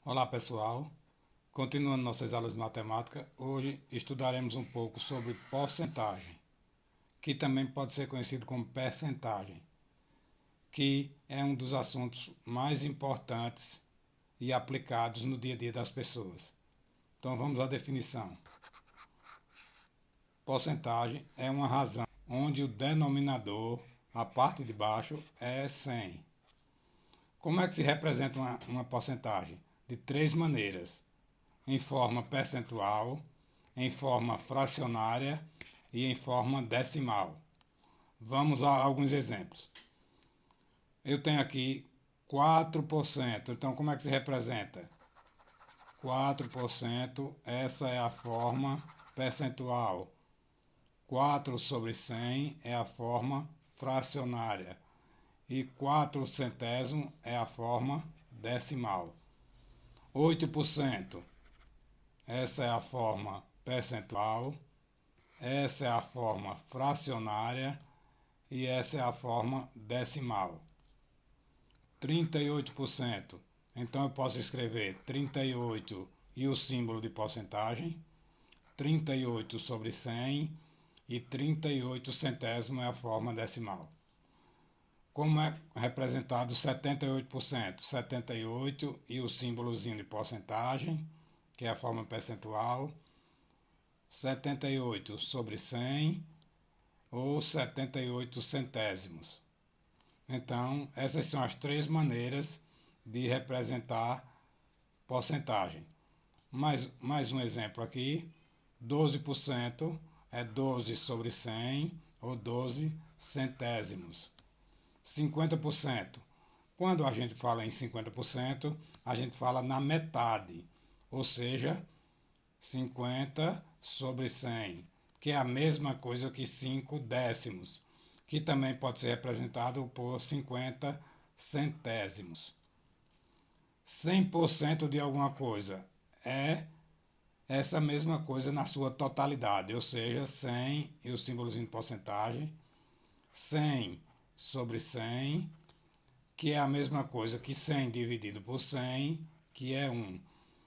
Olá pessoal, continuando nossas aulas de matemática, hoje estudaremos um pouco sobre porcentagem, que também pode ser conhecido como percentagem, que é um dos assuntos mais importantes e aplicados no dia a dia das pessoas. Então vamos à definição. Porcentagem é uma razão onde o denominador, a parte de baixo, é 100. Como é que se representa uma porcentagem? De três maneiras: em forma percentual, em forma fracionária e em forma decimal. Vamos a alguns exemplos. Eu tenho aqui 4%, então como é que se representa? 4%, essa é a forma percentual. 4 sobre 100 é a forma fracionária. E 4 centésimos é a forma decimal. 8%. Essa é a forma percentual, essa é a forma fracionária e essa é a forma decimal. 38%. Então eu posso escrever 38 e o símbolo de porcentagem, 38 sobre 100 e 38 centésimos é a forma decimal. Como é representado 78%? 78 e o símbolozinho de porcentagem, que é a forma percentual, 78 sobre 100 ou 78 centésimos. Então, essas são as três maneiras de representar porcentagem. Mais um exemplo aqui, 12% é 12 sobre 100 ou 12 centésimos. 50%. Quando a gente fala em 50%, a gente fala na metade, ou seja, 50 sobre 100, que é a mesma coisa que 5 décimos, que também pode ser representado por 50 centésimos. 100% de alguma coisa é essa mesma coisa na sua totalidade, ou seja, 100 e o símbolozinho de porcentagem, 100 sobre 100, que é a mesma coisa que 100 dividido por 100, que é 1.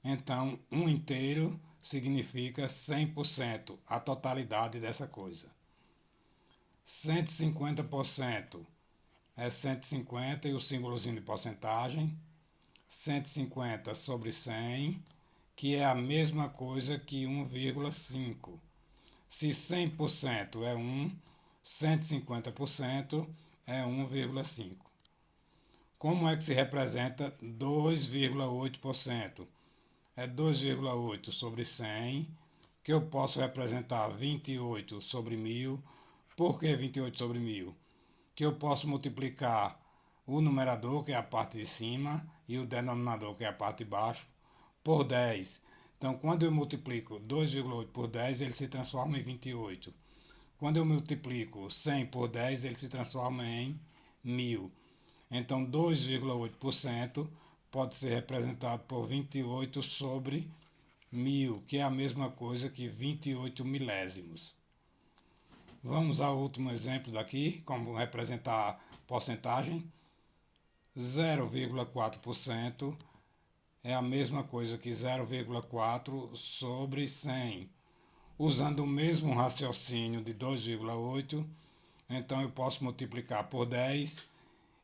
Então, 1 inteiro significa 100%, a totalidade dessa coisa. 150% é 150 e o símbolozinho de porcentagem. 150 sobre 100, que é a mesma coisa que 1,5. Se 100% é 1, 150% é 1,5. Como é que se representa 2,8%? É 2,8 sobre 100, que eu posso representar 28 sobre 1000. Por que 28 sobre 1000? Que eu posso multiplicar o numerador, que é a parte de cima, e o denominador, que é a parte de baixo, por 10. Então, quando eu multiplico 2,8 por 10, ele se transforma em 28. Quando eu multiplico 100 por 10, ele se transforma em 1000. Então, 2,8% pode ser representado por 28 sobre 1000, que é a mesma coisa que 28 milésimos. Vamos ao último exemplo daqui, como representar porcentagem. 0,4% é a mesma coisa que 0,4 sobre 100. Usando o mesmo raciocínio de 2,8, então eu posso multiplicar por 10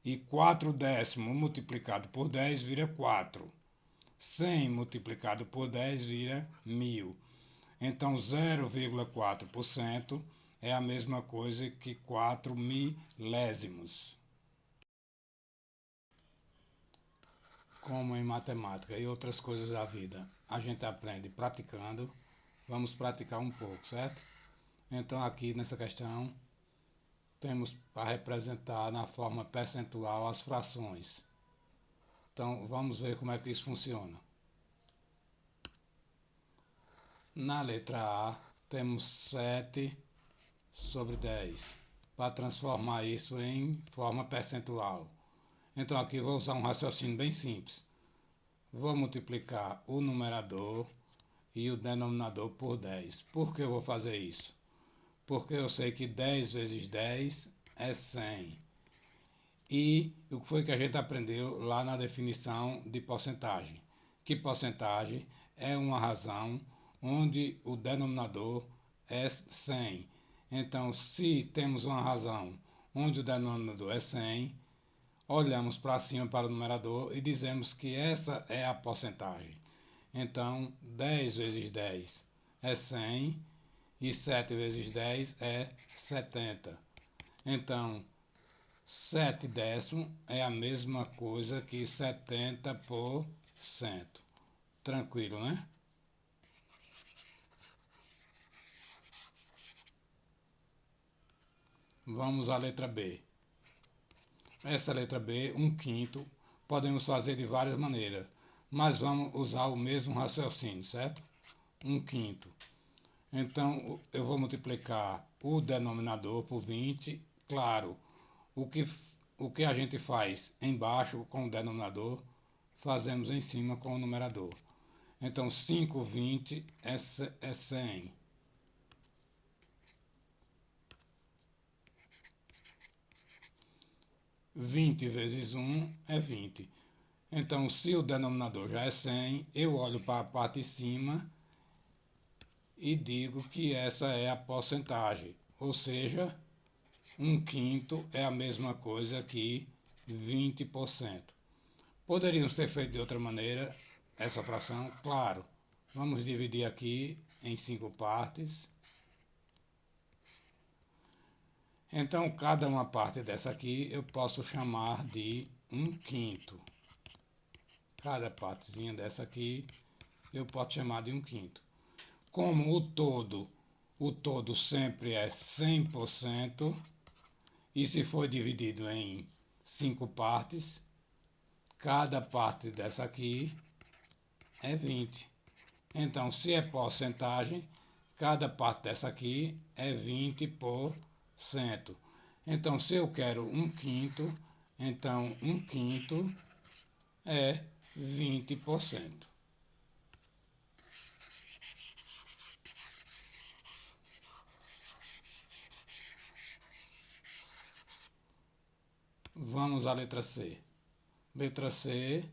e 4 décimos multiplicado por 10 vira 4. 100 multiplicado por 10 vira 1000. Então 0,4% é a mesma coisa que 4 milésimos. Como em matemática e outras coisas da vida, a gente aprende praticando. Vamos praticar um pouco, certo? Então aqui nessa questão temos para representar na forma percentual as frações. Então vamos ver como é que isso funciona. Na letra A temos 7 sobre 10, para transformar isso em forma percentual. Então aqui vou usar um raciocínio bem simples. Vou multiplicar o numerador e o denominador por 10. Por que eu vou fazer isso? Porque eu sei que 10 vezes 10 é 100. E o que foi que a gente aprendeu lá na definição de porcentagem? que porcentagem é uma razão onde o denominador é 100. Então, se temos uma razão onde o denominador é 100, olhamos para cima para o numerador e dizemos que essa é a porcentagem. Então, 10 vezes 10 é 100 e 7 vezes 10 é 70. Então, 7 décimos é a mesma coisa que 70%. Tranquilo, né? Vamos à letra B. Essa letra B, 1/5, podemos fazer de várias maneiras, mas vamos usar o mesmo raciocínio, certo? 1/5. Então, eu vou multiplicar o denominador por 20. Claro, o que a gente faz embaixo com o denominador, fazemos em cima com o numerador. Então, 5/20 é 100. 20 vezes 1 é 20. Então, se o denominador já é 100, eu olho para a parte de cima e digo que essa é a porcentagem. Ou seja, 1/5 é a mesma coisa que 20%. Poderíamos ter feito de outra maneira essa fração? Claro. Vamos dividir aqui em 5 partes. Então, cada uma parte dessa aqui eu posso chamar de 1/5. Cada partezinha dessa aqui eu posso chamar de 1/5. Como o todo sempre é 100%, e se for dividido em 5 partes, cada parte dessa aqui é 20. Então, se é porcentagem, cada parte dessa aqui é 20%. Então, se eu quero 1/5, então 1/5 é 20%. Vamos à letra C. Letra C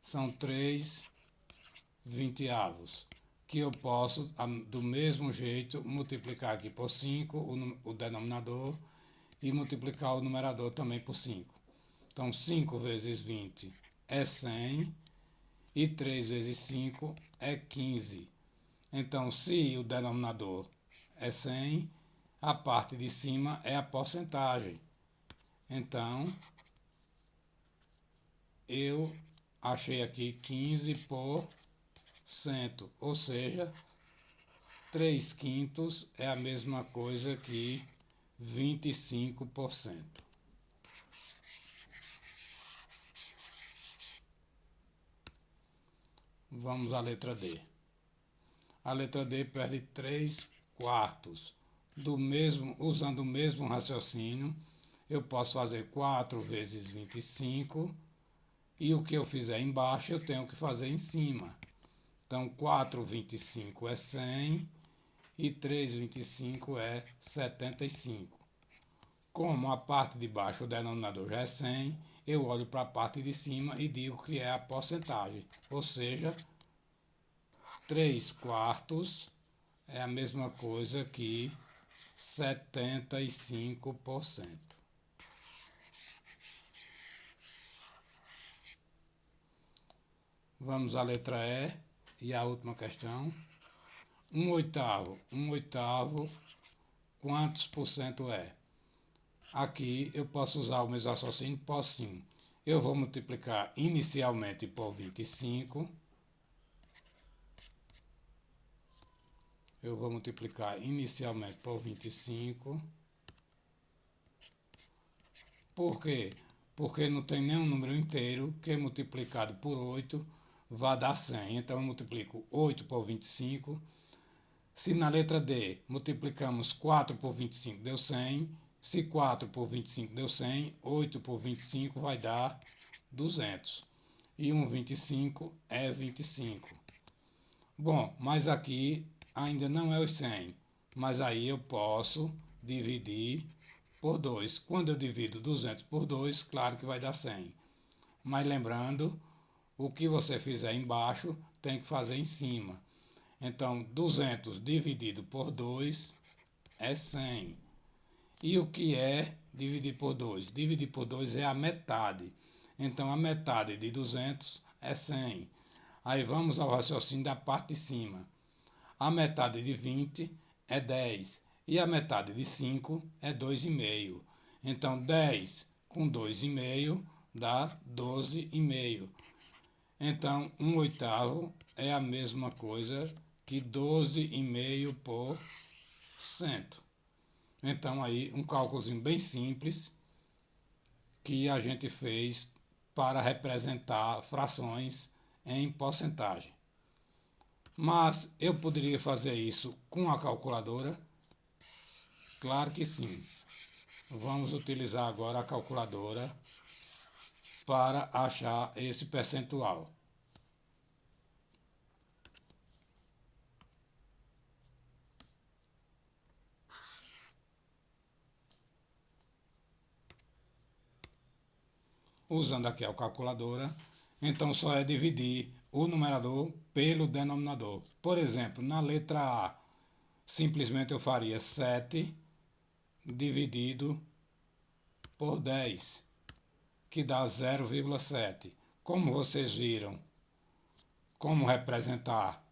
são 3/20, que eu posso, do mesmo jeito, multiplicar aqui por 5 o denominador e multiplicar o numerador também por 5. Então, 5 vezes 20 é 100 e 3 vezes 5 é 15. Então, se o denominador é 100, a parte de cima é a porcentagem. Então, eu achei aqui 15%, ou seja, 3/5 é a mesma coisa que 25%. Vamos à letra D. A letra D perde 3/4. Usando o mesmo raciocínio, eu posso fazer 4 vezes 25, e o que eu fizer embaixo eu tenho que fazer em cima. Então, 4/25 é 100 e 3/25 é 75. Como a parte de baixo, o denominador já é 100, eu olho para a parte de cima e digo que é a porcentagem. Ou seja, 3/4 é a mesma coisa que 75%. Vamos à letra E e a última questão. 1/8, quantos por cento é? Aqui eu posso usar o mesmo raciocínio? Posso sim. Eu vou multiplicar inicialmente por 25. Eu vou multiplicar inicialmente por 25. Por quê? Porque não tem nenhum número inteiro que multiplicado por 8 vai dar 100. Então eu multiplico 8 por 25. Se na letra D multiplicamos 4 por 25 deu 100. Se 4 por 25 deu 100, 8 por 25 vai dar 200. E 1/25 é 25. Bom, mas aqui ainda não é os 100. Mas aí eu posso dividir por 2. Quando eu divido 200 por 2, claro que vai dar 100. Mas lembrando, o que você fizer embaixo tem que fazer em cima. Então, 200 dividido por 2 é 100. E o que é dividir por 2? Dividir por 2 é a metade. Então, a metade de 200 é 100. Aí vamos ao raciocínio da parte de cima. A metade de 20 é 10. E a metade de 5 é 2,5. Então, 10 com 2,5 dá 12,5. Então, 1/8 é a mesma coisa que 12,5%. Então, aí, um cálculozinho bem simples que a gente fez para representar frações em porcentagem. Mas eu poderia fazer isso com a calculadora? Claro que sim. Vamos utilizar agora a calculadora para achar esse percentual. Usando aqui a calculadora, então só é dividir o numerador pelo denominador. Por exemplo, na letra A, simplesmente eu faria 7 dividido por 10, que dá 0,7. Como vocês viram, como representar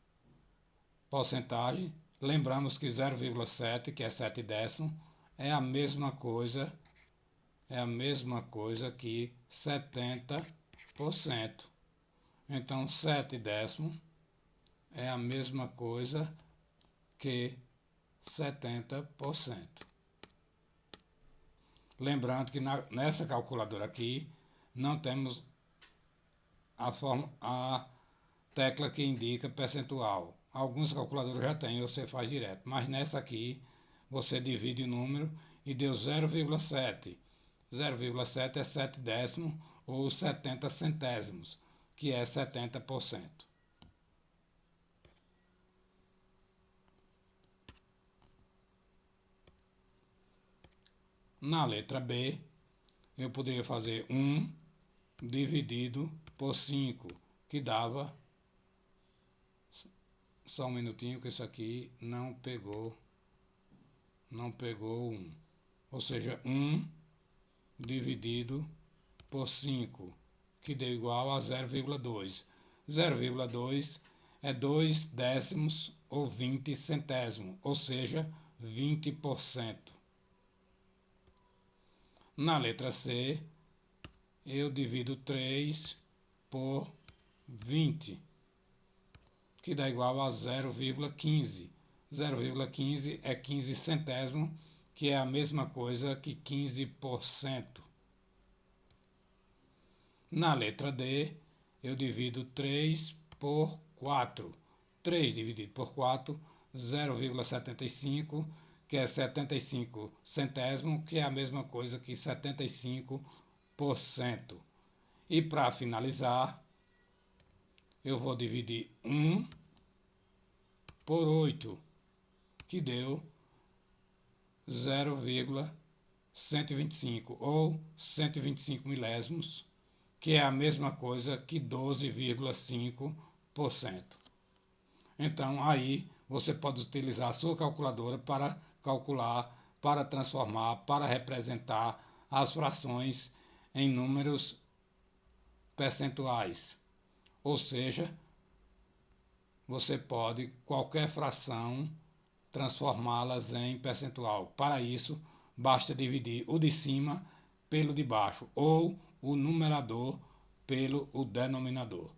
porcentagem, lembramos que 0,7, que é 7 décimos, é a mesma coisa que 70%. Então, 7 décimos é a mesma coisa que 70%. Lembrando que nessa calculadora aqui não temos a tecla que indica percentual. Alguns calculadores já têm, você faz direto, mas nessa aqui você divide o número e deu 0,7. 0,7 é 7 décimos ou 70 centésimos, que é 70%. Na letra B, eu poderia fazer 1 dividido por 5, que dava... Só um minutinho que isso aqui não pegou 1. Ou seja, 1 dividido por 5, que deu igual a 0,2. 0,2 é 2 décimos ou 20 centésimos, ou seja, 20%. Na letra C, eu divido 3 por 20, que dá igual a 0,15. 0,15 é 15 centésimos, que é a mesma coisa que 15%. Na letra D, eu divido 3 por 4. 3 dividido por 4, 0,75, que é 75 centésimos, que é a mesma coisa que 75%. E para finalizar, eu vou dividir 1 por 8, que deu 0,125 ou 125 milésimos, que é a mesma coisa que 12,5%. Então, aí você pode utilizar a sua calculadora para calcular, para transformar, para representar as frações em números percentuais. Ou seja, você pode, qualquer fração, transformá-las em percentual. Para isso, basta dividir o de cima pelo de baixo ou o numerador pelo o denominador.